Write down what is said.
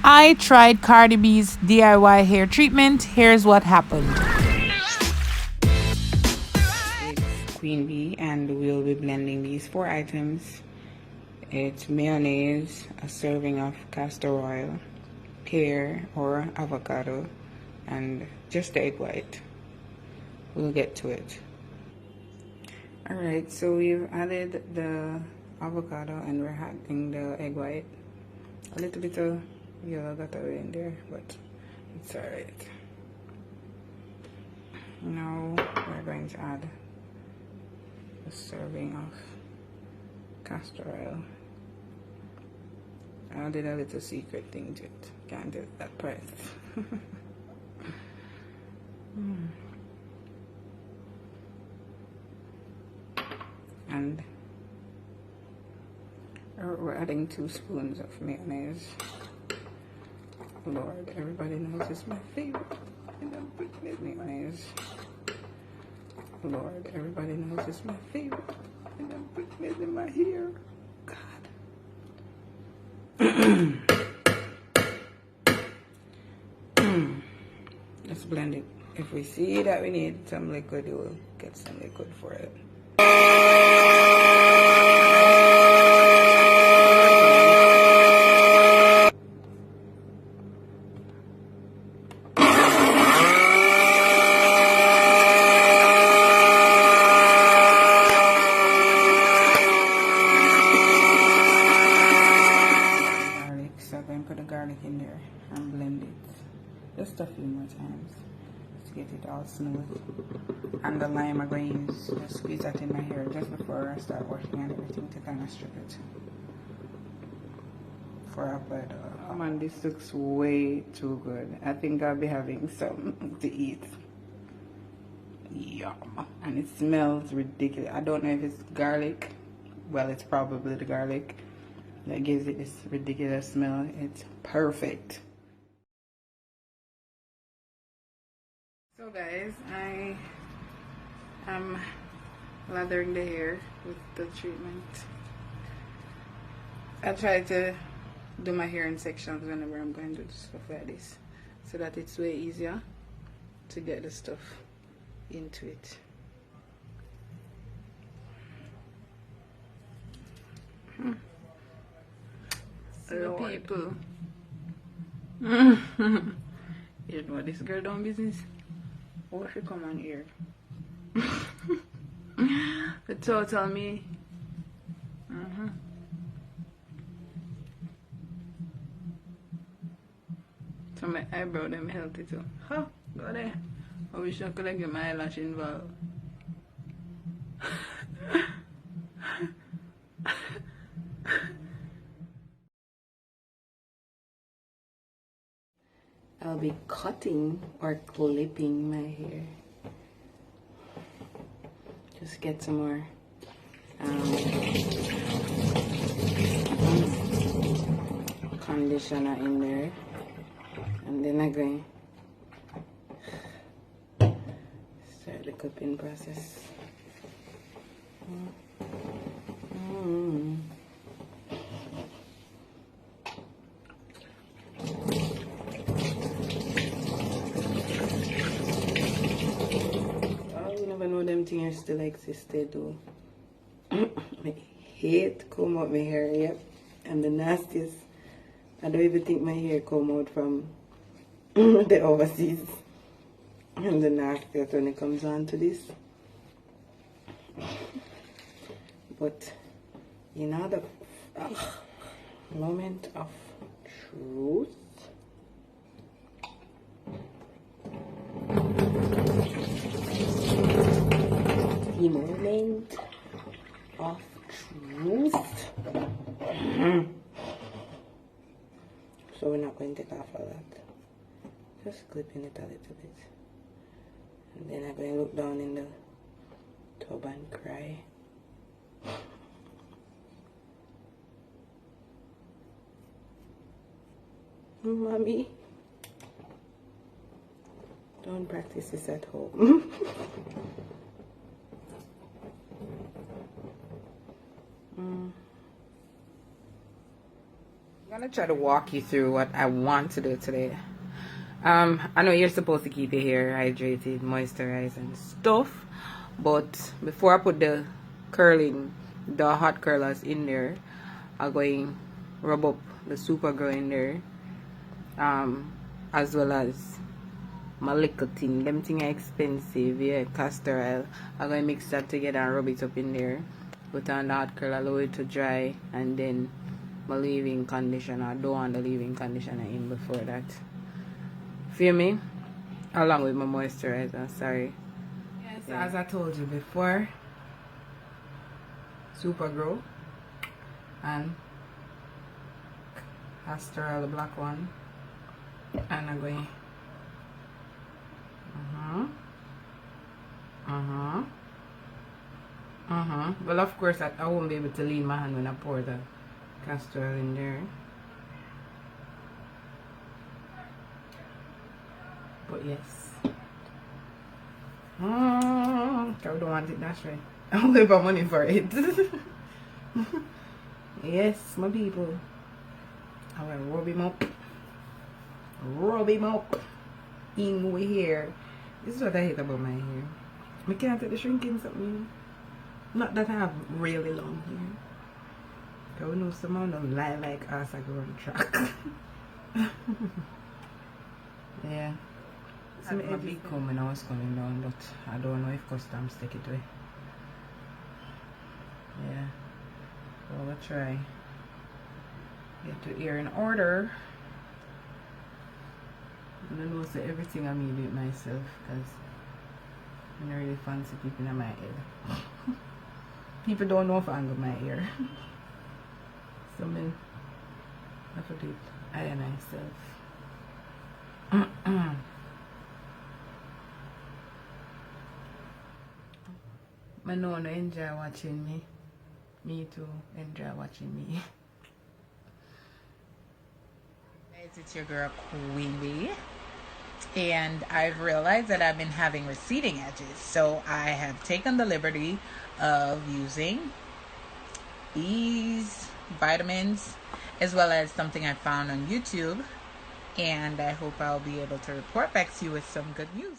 I tried Cardi B's DIY hair treatment. Here's what happened. It's Queen Bee, and we'll be blending these 4 items. It's mayonnaise, a serving of castor oil, pear or avocado, and just the egg white. We'll get to it. Alright, so we've added the avocado and we're adding the egg white. A little bit of yellow got away in there, but it's alright. Now we're going to add a serving of castor oil. I added a little secret thing to it. Can't do it that price. And we're adding 2 spoons of mayonnaise. Lord, everybody knows it's my favorite. And I'm putting mayonnaise. Lord, everybody knows it's my favorite. And I'm putting it in my hair. God. Let's blend it. If we see that we need some liquid, we'll get some liquid for it. Garlic in there and blend it just a few more times to get it all smooth. And the lime I'm going to use, just squeeze that in my hair just before I start washing and everything to kind of strip it before I apply it. Oh man, this looks way too good. I think I'll be having some to eat. Yum. And it smells ridiculous. I don't know if it's garlic. Well, it's probably the garlic that gives it this ridiculous smell. It's perfect. So guys, I am lathering the hair with the treatment. I try to do my hair in sections whenever I'm going to do stuff like this, so that it's way easier to get the stuff into it. So people, you know this girl done business. What she come on here? The total me. So my eyebrow them healthy too. Huh? Go there. I wish I could have get my eyelash involved. I'll be cutting or clipping my hair. Just get some more conditioner in there, and then I'm going to start the clipping process. Things still existed though. I hate comb out my hair, yep. And the nastiest. I don't even think my hair come out from the overseas. And the nastiest when it comes on to this. But you know the moment of truth. The moment of truth. So we're not going to take off all that. Just clipping it a little bit. And then I'm going to look down in the tub and cry. Mommy, don't practice this at home. I'm gonna try to walk you through what I want to do today. I know you're supposed to keep your hair hydrated, moisturized and stuff, but before I put the hot curlers in there, I'm going to rub up the super glue in there, as well as my little thing. Them thing are expensive, yeah, castor oil. I'm going to mix that together and rub it up in there. Put on the hot curler, allow it to dry, and then my leave-in conditioner. I don't want the leave-in conditioner in before that. Feel me? Along with my moisturizer, sorry. Yes, yeah. As I told you before, super grow and castor oil, the black one, and I'm going well, of course I won't be able to lean my hand when I pour the castor oil in there, but yes, I don't want it that way. I'll pay my money for it. Yes, my people, I will rub him up in my hair. This is what I hate about my hair. I can't take the shrinking something. Not that I have really long hair. I know some of them lie like us. I go on track. Yeah. I had my big comb when I was coming down, but I don't know if customs take it away. Yeah. Well, I'll try. Get to ear in order. And I know so everything I made it myself, because I'm not really fancy people in my head. People don't know if I angle my hair. So I have to do it I myself. I know I enjoy watching me. Me too enjoy watching me. It's your girl Queenb'S, and I've realized that I've been having receding edges, so I have taken the liberty of using these vitamins as well as something I found on YouTube, and I hope I'll be able to report back to you with some good news.